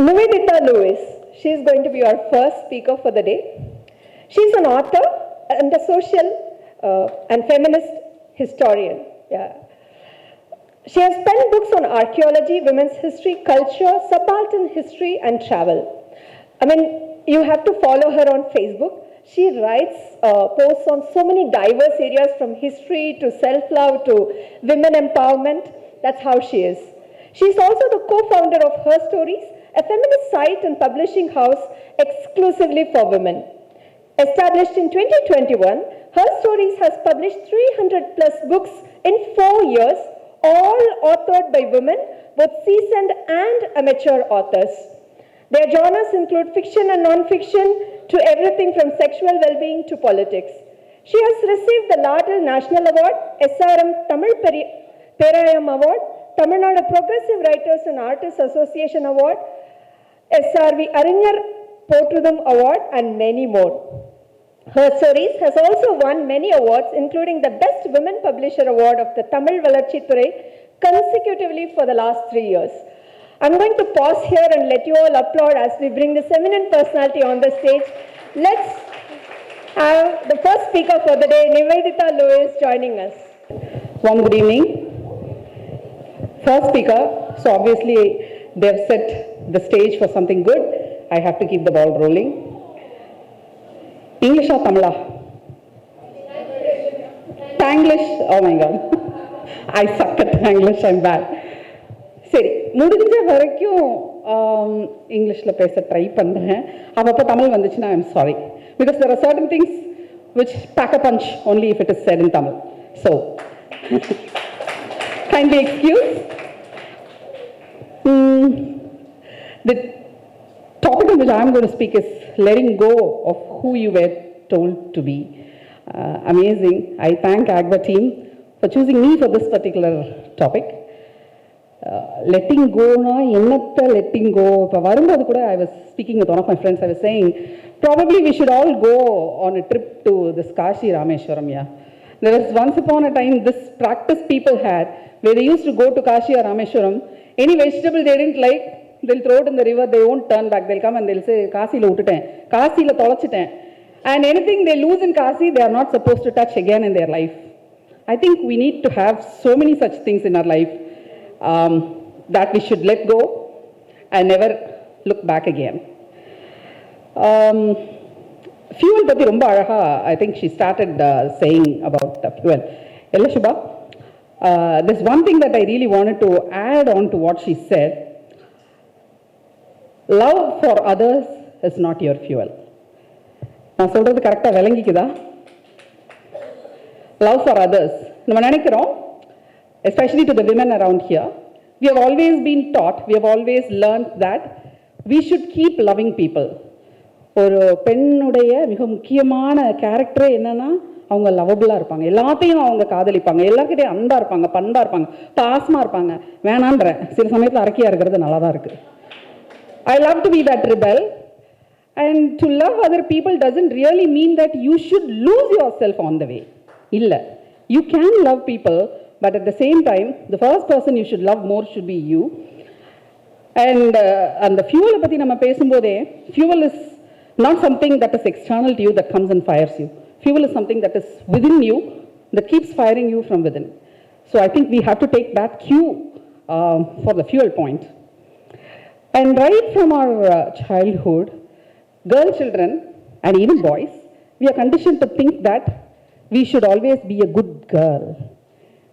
Nivedita Lewis, she is going to be our first speaker for the day. She is an author and a social and feminist historian. Yeah. She has penned books on archaeology, women's history, culture, subaltern history, and travel. I mean, you have to follow her on Facebook. She writes posts on so many diverse areas from history to self-love to women empowerment. That's how she is. She is also the co-founder of Her Stories, a feminist site and publishing house exclusively for women. Established in 2021, Her Stories has published 300 plus books in 4 years, all authored by women, both seasoned and amateur authors. Their genres include fiction and non-fiction to everything from sexual well-being to politics. She has received the Ladal National Award, SRM Tamil Perayam Award, Tamil Nadu Progressive Writers and Artists Association Award, SRV Arinyar Potrudum Award, and many more. Her Stories has also won many awards, including the Best Women Publisher Award of the Tamil Valarchi Thurai consecutively for the last 3 years. I'm going to pause here and let you all applaud as we bring this eminent personality on the stage. Let's have the first speaker for the day, Nivedita Lewis, joining us. One good evening. First speaker, so obviously they've set the stage for something good. I have to keep the ball rolling. English or Tamila? Tanglish? Oh my God. I suck at Tanglish, I'm bad. சரி முடிஞ்ச வரைக்கும் இங்கிலீஷில் பேச try பண்ணுறேன். அப்பப்போ தமிழ் வந்துச்சுன்னா I'm sorry because there are certain things which pack a punch only if it is said in Tamil. So kindly excuse. The topic on which I am going to speak is letting go of who you were told to be. Amazing. I thank AGUA team for choosing me for this particular topic. Letting go na ennatha letting go. Ipo varumbodhu kuda I was speaking with one of my friends. I was saying probably we should all go on a trip to this Kashi Rameshwaram. Yeah, there was once upon a time this practice people had where they used to go to Kashi or Rameshwaram. Any vegetable they didn't like, they'll throw it in the river. They won't turn back. They'll come and they'll say Kasi la uttiten, Kasi la tolachiten. And anything they lose in Kasi, they are not supposed to touch again in their life. I think we need to have so many such things in our life that we should let go and never look back again. Fuel patti romba alaga, I think she started saying about fuel. Ella Shubha, there's one thing that I really wanted to add on to what she said. Love for others is not your fuel. நான் சொல்றது கரெக்டா விளங்கிக்குதா? Love for others. நம்ம நினைக்கிறோம், especially to the women around here, we have always been taught, we have always learned that we should keep loving people. ஒரு பெண்ணுடைய மிக முக்கியமான கேரக்டரே என்னன்னா அவங்க லவபிளா இருப்பாங்க, எல்லாத்தையும் அவங்க காதலிப்பாங்க, எல்லாருக்கிட்டையும் அன்பா இருப்பாங்க, பண்பா இருப்பாங்க, பாசமா இருப்பாங்க. வேணான்ற சில சமயத்தில் அரக்கியா இருக்கிறது நல்லா தான் இருக்கு. I love to be that rebel, and to love other people doesn't really mean that you should lose yourself on the way. Illa, you can love people, but at the same time the first person you should love more should be you. And the fuel பத்தி நம்ம பேசும்போதே, fuel is not something that is external to you that comes and fires you. Fuel is something that is within you that keeps firing you from within. So I think we have to take that cue for the fuel point. And right from our childhood, girl children and even boys, we are conditioned to think that we should always be a good girl.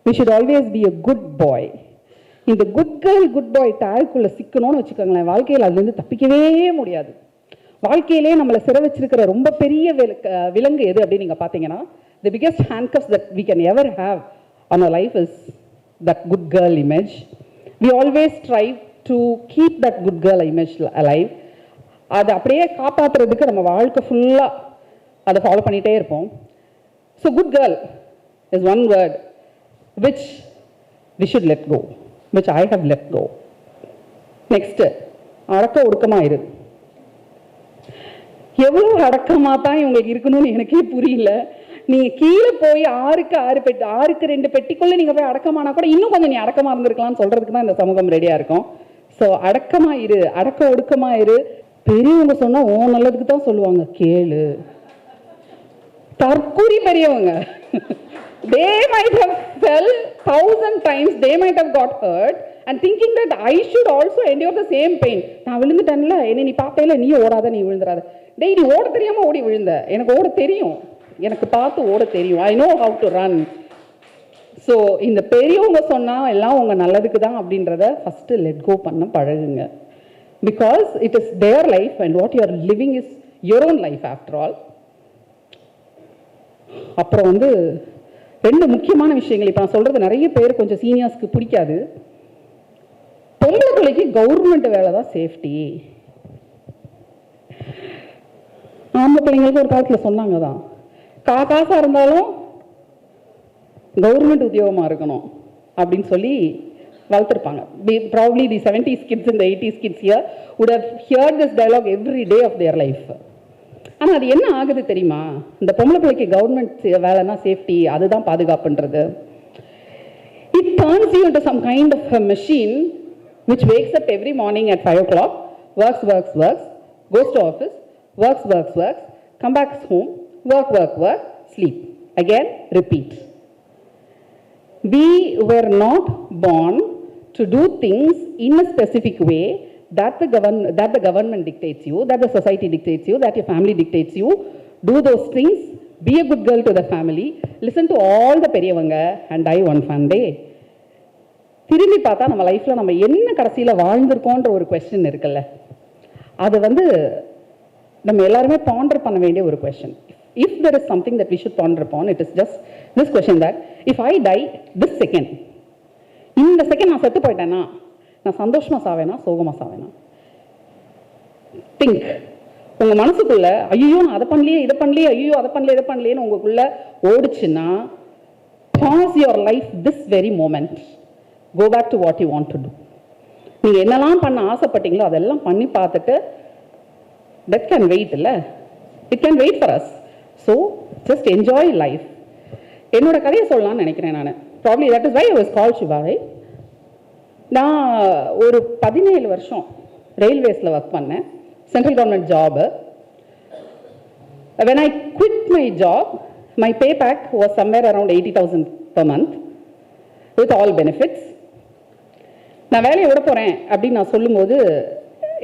We should always be a good boy. இந்த good girl good பாய் டேக்குள்ளே சிக்கணும்னு வச்சுக்கோங்களேன், வாழ்க்கையில் அதுலேருந்து தப்பிக்கவே முடியாது. வாழ்க்கையிலே நம்மளை சிற வச்சிருக்கிற ரொம்ப பெரிய விலங்கு எது அப்படின்னு நீங்கள் பார்த்தீங்கன்னா, the biggest handcuffs that we can ever have on our life is that good girl image. We always strive to keep that good girl image alive. அதை அப்படியே காப்பாற்றுறதுக்கு நம்ம வாழ்க்கை ஃபுல்லாக அதை ஃபாலோ பண்ணிகிட்டே இருப்போம். So good girl is one word which we should let go, which I have let go. Next, அடக்க ஒடுக்கமாக இரு. எவ்வளோ அடக்கமாக தான் இவங்களுக்கு இருக்கணும்னு எனக்கே புரியல. நீங்கள் கீழே போய் 6க்கு 2 பெட்டிக்குள்ளே நீங்கள் போய் அடக்கமானா கூட இன்னும் கொஞ்சம் நீ அடக்கமாக இருந்திருக்கலாம்னு சொல்கிறதுக்கு தான் இந்த சமூகம் ரெடியாக இருக்கும். ஸோ அடக்கமா இரு, அடக்க ஒடுக்கமா இரு. பெரியவங்க சொன்னா ஓ நல்லதுக்கு தான் சொல்லுவாங்க, கேளு. தற்கூரி பெரியவங்க, they might have fell 1,000 times, they might have got hurt and thinking that I should also endure the same pain. நான் விழுந்துட்டேன்ல, என்ன நீ பார்த்தேல, நீ ஓடாத, நீ விழுந்துடாத. டேய் நீ ஓட தெரியாம ஓடி விழுந்த, எனக்கு ஓட தெரியும், எனக்கு பார்த்து ஓட தெரியும், I know how to run. So இந்த பெரியவங்க சொன்னால் எல்லாம் உங்கள் நல்லதுக்கு தான் அப்படின்றத ஃபஸ்ட்டு லெட் கோ பண்ண பழகுங்க. Because it is their life and what you are living is your own life after all. அப்புறம் வந்து 2 முக்கியமான விஷயங்கள் இப்போ நான் சொல்கிறது நிறைய பேர் கொஞ்சம் சீனியர்ஸ்க்கு பிடிக்காது. பொம்பளை பிள்ளைக்கு கவர்மெண்ட் வேலை தான் சேஃப்டி. ஆம்பளை பிள்ளைங்களுக்கு ஒரு காலத்தில் சொன்னாங்க தான், காசாக இருந்தாலும் கவர்மெண்ட் உத்தியோகமாக இருக்கணும் அப்படின்னு சொல்லி வளர்த்துருப்பாங்க. Probably the 70s kids and the 80s kids here would have heard this dialogue every day of their life. ஆனால் அது என்ன ஆகுது தெரியுமா? இந்த பொம்பளை பிள்ளைக்கு கவர்மெண்ட் வேலைன்னா சேஃப்டி, அதுதான் பாதுகாப்புன்றது. It turns you into some kind of a machine which wakes up every morning at 5 o'clock, works, goes to office, works, come back home, work, sleep. Again, repeat. We were not born to do things in a specific way that the government dictates you, that the society dictates you, that your family dictates you. Do those things, be a good girl to the family, listen to all the பெரியவங்க and die one fun day. திரும்பி பார்த்தா நம்ம லைஃப்பில் நம்ம என்ன கடைசியில் வாழ்ந்திருக்கோன்ற ஒரு question இருக்குல்ல, அது வந்து நம்ம எல்லாருமே பாண்டர் பண்ண வேண்டிய ஒரு question. If there is something that we should ponder upon, it is just this question that if I die this second, இந்த செகண்ட் நான் செத்து போயிட்டேன்னா நான் சந்தோஷமா சாவேனா சோகமா சாவேனா? திங்க். உங்க மனசுக்குள்ள ஐயோ நான் அதை பண்ணலையே இதை பண்ணலையே, ஐயோ அதை பண்ணலையே இதை பண்ணலையேன்னு உங்களுக்குள்ள ஓடுச்சுன்னா, pause your life this very moment, go back to what you want to do. நீங்க என்னெல்லாம் பண்ண ஆசைப்பட்டீங்களோ அதெல்லாம் பண்ணி பார்த்துட்டு, that can wait இல்ல, it can wait for us. So just enjoy life. என்னோட கதையை சொல்லலாம்னு நினைக்கிறேன் நான். Probably that is why I was called Shiva. நான் ஒரு 17 வருஷம் ரயில்வேஸில் ஒர்க் பண்ணேன், central government job. When I quit my job, my pay pack was somewhere around 80,000 per month with all benefits. நான் வேலையை விட போகிறேன் அப்படின்னு நான் சொல்லும்போது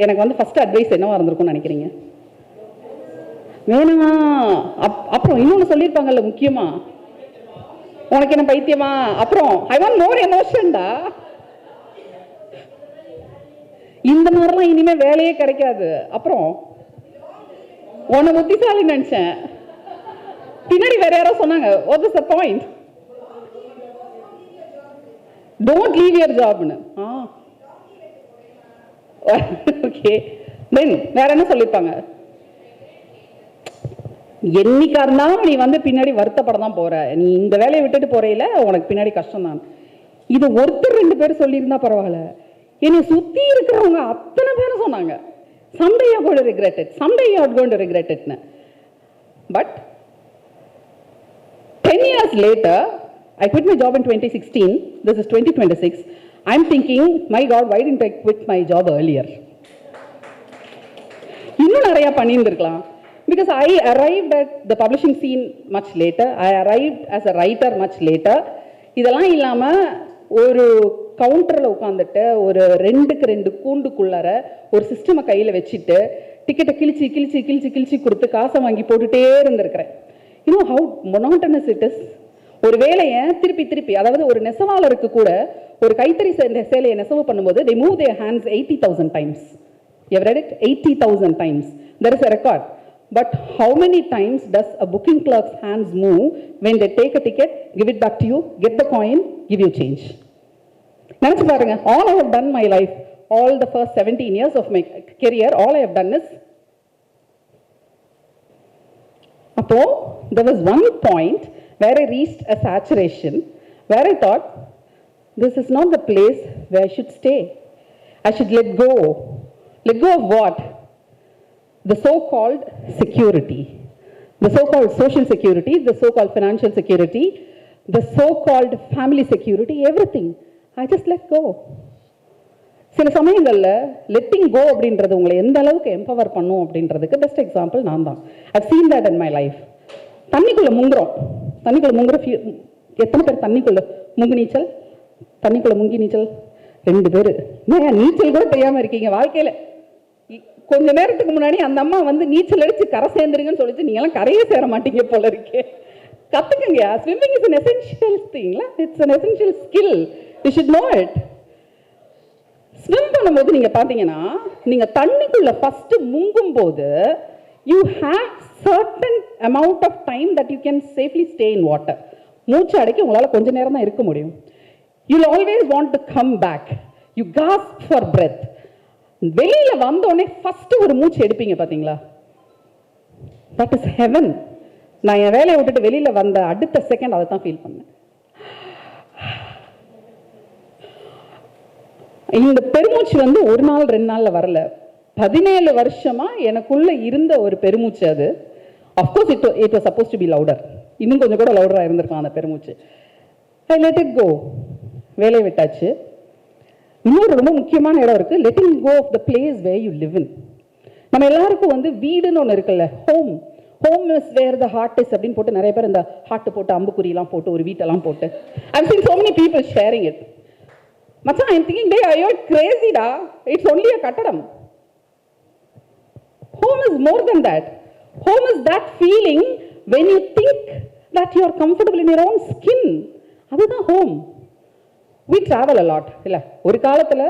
எனக்கு வந்து ஃபஸ்ட்டு அட்வைஸ் என்னவா இருந்திருக்கும்னு நினைக்கிறீங்க? வேணாமா. அப்புறம் இன்னொன்று சொல்லியிருப்பாங்கல்ல, முக்கியமா உனக்கு என்ன பைத்தியமா, அப்புறம் ஐ வாண்ட் மோர் எமோஷன்டா, இந்த மாதிரிலாம் இனிமே வேலையே கிடைக்காது, அப்புறம் உன்னை புத்திசாலி நினைச்சேன். பின்னாடி வேற யாரோ சொன்னாங்க, what is the point, don't leave your ஜாப்னு. ஓகே, தென் வேற என்ன சொல்லியிருப்பாங்க, என்னைக்கா இருந்தாலும் நீ வந்து பின்னாடி வருத்தப்பட தான் போற, நீ இந்த வேலையை விட்டுட்டு போறையில உனக்கு பின்னாடி கஷ்டம் தான். இது ஒருத்தர் 2 பேர் சொல்லியிருந்தா பரவாயில்ல, என்னை சுத்தி இருக்கிறவங்க அத்தனை பேரும் சொன்னாங்க, someday you are going to regret it, someday you are going to regret it. But 10 years later, I quit my job in 2016. This is 2026. I'm thinking, my God, why didn't I quit my job earlier? இன்னும் நிறைய பண்ணியிருந்திருக்கலாம். Because I arrived at the publishing scene much later. I arrived as a writer much later. இதெல்லாம் இல்லாமல் ஒரு கவுண்டரில் உட்காந்துட்டு ஒரு 2 கூண்டுக்குள்ளார ஒரு சிஸ்டமை கையில் வச்சுட்டு டிக்கெட்டை கிழிச்சு கொடுத்து காசை வாங்கி போட்டுகிட்டே இருந்திருக்கிறேன். You know how monotonous it is. ஒரு வேலையை திருப்பி, அதாவது ஒரு நெசவாளருக்கு கூட ஒரு கைத்தறி சேலையை நெசவு பண்ணும்போது they move their hands 80,000 times. You have read it? 80,000 times. There is a record. But how many times does a booking clerk's hands move when they take a ticket, give it back to you, get the coin, give you change? நினைச்சு பாருங்க, all I have done my life, all the first 17 years of my career, all I have done is, அப்போ there was one point where I reached a saturation, where I thought, this is not the place where I should stay. I should let go. Let go of what? The so-called security, the so-called social security, the so-called financial security, the so-called family security, everything. I just let go. சில சமயங்களில் letting கோ அப்படின்றது உங்களை எந்த அளவுக்கு empower பண்ணும் அப்படின்றதுக்கு best example நான் தான். I've seen that in my life. தண்ணிக்குள்ளே முங்குறோம், தண்ணிக்குள்ளே முங்குற எத்தனை பேர் தண்ணிக்குள்ளே முங்கு நீச்சல், தண்ணிக்குள்ளே முங்கி நீச்சல்? 2 பேர். ஏன் நீச்சல் கூட தெரியாமல் இருக்கீங்க வாழ்க்கையில்? கொஞ்ச நேரத்துக்கு முன்னாடி அந்த அம்மா வந்து நீச்சல் அடிச்சு கரை சேர்ந்துருங்கன்னு சொல்லிட்டு நீங்களாம் கரையே சேர மாட்டீங்க போல இருக்கே. கற்றுக்குங்க. Swimming is an essential thing. It's an essential skill. You should know it. Swim பண்ணும்போது நீங்கள் பார்த்தீங்கன்னா நீங்கள் தண்ணிக்குள்ளே ஃபஸ்ட்டு முங்கும் போது you have certain amount of time that you can safely stay in water. மூச்சு அடைக்க உங்களால் கொஞ்ச நேரம் தான் இருக்க முடியும். You always want to come back. You gasp for breath. வெளியில் வந்தோடனே ஃபஸ்ட்டு ஒரு மூச்சு எடுப்பீங்க பார்த்தீங்களா? That is heaven. நான் என் வேலையை விட்டுட்டு வெளியில் வந்த அடுத்த செகண்ட் அதை தான் ஃபீல் பண்ணேன். இந்த பெருமூச்சு வந்து ஒரு நாள் 2 நாளில் வரல. 17 வருஷமா எனக்குள்ள இருந்த ஒரு பெருமூச்சு அது. Of course it was suppose to be louder. இன்னும் கொஞ்சம் கூட லவுடராக இருந்திருக்கலாம் அந்த பெருமூச்சு. I let it go. வேலையை விட்டாச்சு. இன்னொரு ரொம்ப முக்கியமான இடம் இருக்குது, letting go of the place where you live in. நம்ம எல்லாருக்கும் வந்து வீடுன்னு ஒன்று இருக்குல்ல, home. Home is where the heart is அப்படின்னு போட்டு நிறைய பேர் இந்த ஹார்ட் போட்டு அம்புக்குறியெல்லாம் போட்டு ஒரு வீட்டெல்லாம் போட்டு I've seen so many people sharing it. மச்சான், I'm thinking, day are you crazy டா? It's only a கட்டடம். Home is more than that. Home is that feeling when you think that you are comfortable in your own skin. அதுதான் home. We travel a lot. இல்லை, ஒரு காலத்தில்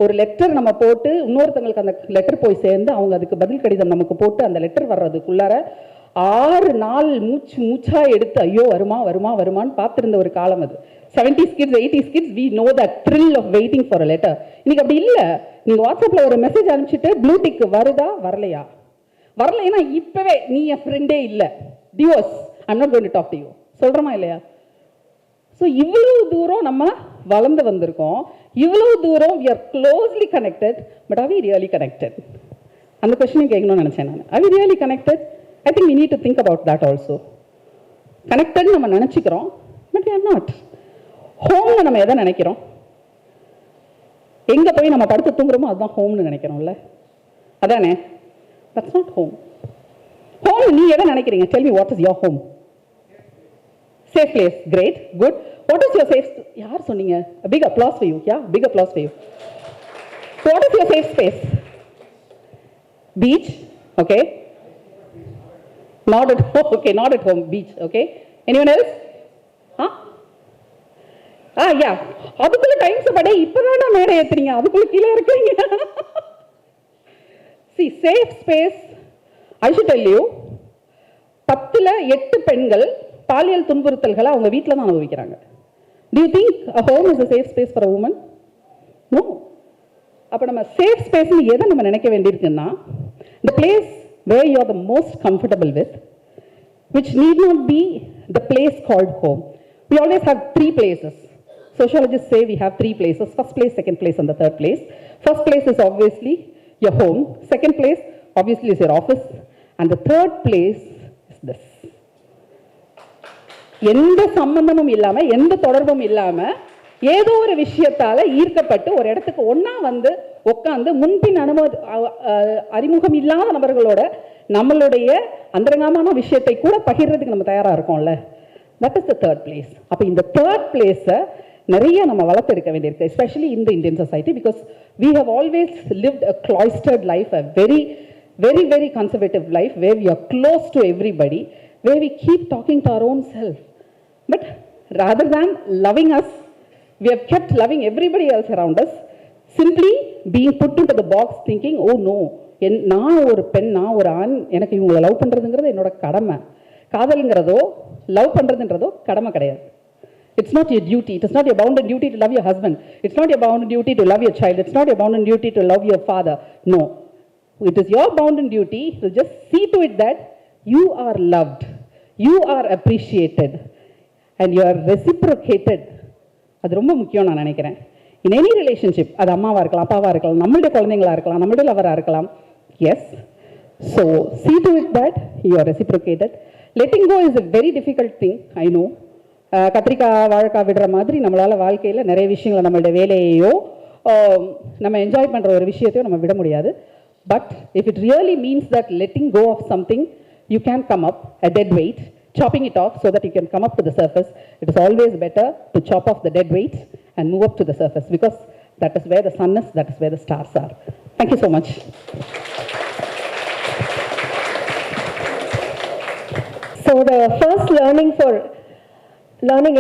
ஒரு letter நம்ம போட்டு இன்னொருத்தங்களுக்கு அந்த லெட்டர் போய் சேர்ந்து அவங்க அதுக்கு பதில் கடிதம் நமக்கு போட்டு அந்த லெட்டர் வர்றதுக்குள்ளார 6 நாள் மூச்சா எடுத்து ஐயோ வருமா வருமா வருமான்னு பார்த்துருந்த ஒரு காலம் அது. 70s kids, 80s kids, we know that thrill of waiting for a letter. இன்னைக்கு அப்படி இல்லை. நீங்கள் வாட்ஸ்அப்பில் ஒரு மெசேஜ் அனுப்பிச்சிட்டு ப்ளூ டிக் வருதா வரலையா? வரலைன்னா இப்போவே நீ என் ஃப்ரெண்டே இல்லை, divorce, I'm not going to talk to you சொல்கிறோமா இல்லையா? ஸோ இவ்வளவு தூரம் நம்ம வளர்ந்து வந்திருக்கோம். இவ்வளவு தூரம் we are closely connected, but are we really connected? அந்த கொஸ்டினை கேட்கணும்னு நினச்சேன் நான். Are we really connected? I think we need to think about that also. Connected நம்ம நினச்சிக்கிறோம், but we are not. ஹோம்னு நம்ம எதை நினைக்கிறோம்? எங்கே போய் நம்ம படுத்து தூங்குறோமோ அதுதான் ஹோம்னு நினைக்கிறோம்ல, அதானே? That's not home. Home நீ எதை நினைக்கிறீங்க? Tell me, what is your home? Safe place. Great, good. What is your safe? யார் சொன்னீங்க? A big applause for you. Yeah, big applause for you. So what is your safe space? Beach. Okay. Not at home. Okay, not at home. Beach. Okay. Anyone else? Huh? Yeah. அதுக்குள்ள times Bade இப்பதானே மேடை ஏத்துறீங்க, அதுக்குள்ள கீழே இருக்கீங்க. See, safe space. I should tell you, 10ல் 8 பெண்கள் பாலியல் துன்புறுத்தல்களை அவங்க வீட்டில் தான் அனுபவிக்கிறாங்க. Do you think a home is a safe space for a woman? No. அப்போ நம்ம சேஃப் ஸ்பேஸ்னு எதை நம்ம நினைக்க வேண்டியிருக்குன்னா, the place where you are the most comfortable with, which need not be the place called home. We always have 3 places. Sociologists say we have 3 places: first place, second place, and the third place. First place is obviously your home. Second place obviously is your office. And the third place is this. எந்த சம்பந்தமும் இல்லாமல், எந்த தொடர்பும் இல்லாமல், ஏதோ ஒரு விஷயத்தால் ஈர்க்கப்பட்டு ஒரு இடத்துக்கு ஒன்றா வந்து உட்காந்து முன்பின் அறிமுகம் இல்லாத நபர்களோட நம்மளுடைய அந்தரங்கமான விஷயத்தை கூட பகிர்றதுக்கு நம்ம தயாராக இருக்கோம்ல, that is the third place. அப்போ இந்த தேர்ட் பிளேஸை நிறைய நம்ம வளர்த்தெடுக்க வேண்டியிருக்கு, especially in the Indian society, because we have always lived a cloistered life, a very, very, very conservative life, where we are close to everybody, where we keep talking to our own self. But rather than loving us, we have kept loving everybody else around us, simply being put into the box thinking, oh no, நான் ஒரு பெண், நான் ஒரு ஆண், எனக்கு இவங்களை love பண்ணுறதுங்கிறது என்னோட கடமை. காதலுங்கிறதோ லவ் பண்ணுறதுன்றதோ கடமை கிடையாது. It's not your duty. It is not your bounden duty to love your husband. It's not your bounden duty to love your child. It's not your bounden duty to love your father. No. It is your bounden duty to just see to it that you are loved, you are appreciated, and you are reciprocated. அது ரொம்ப முக்கியம் நான் நினைக்கிறேன். In any relationship, அது அம்மாவாக இருக்கலாம், அப்பாவாக இருக்கலாம், நம்மளுடைய குழந்தைங்களாக இருக்கலாம், நம்மளுடைய லவராக இருக்கலாம். Yes, so see to it that you are reciprocated. Letting go is a very difficult thing, I know. கத்திரிக்காய் வாழைக்காய் விடுற மாதிரி நம்மளால் வாழ்க்கையில் நிறைய விஷயங்களை நம்மளுடைய வேலையையோ நம்ம என்ஜாய் பண்ணுற ஒரு விஷயத்தையும் நம்ம விட முடியாது. But if it really means that letting go of something, you can come up a dead weight, chopping it off so that you can come up to the surface. It is always better to chop off the dead weight and move up to the surface, because that is where the sun is, that is where the stars are. Thank you so much. So the first learning for learning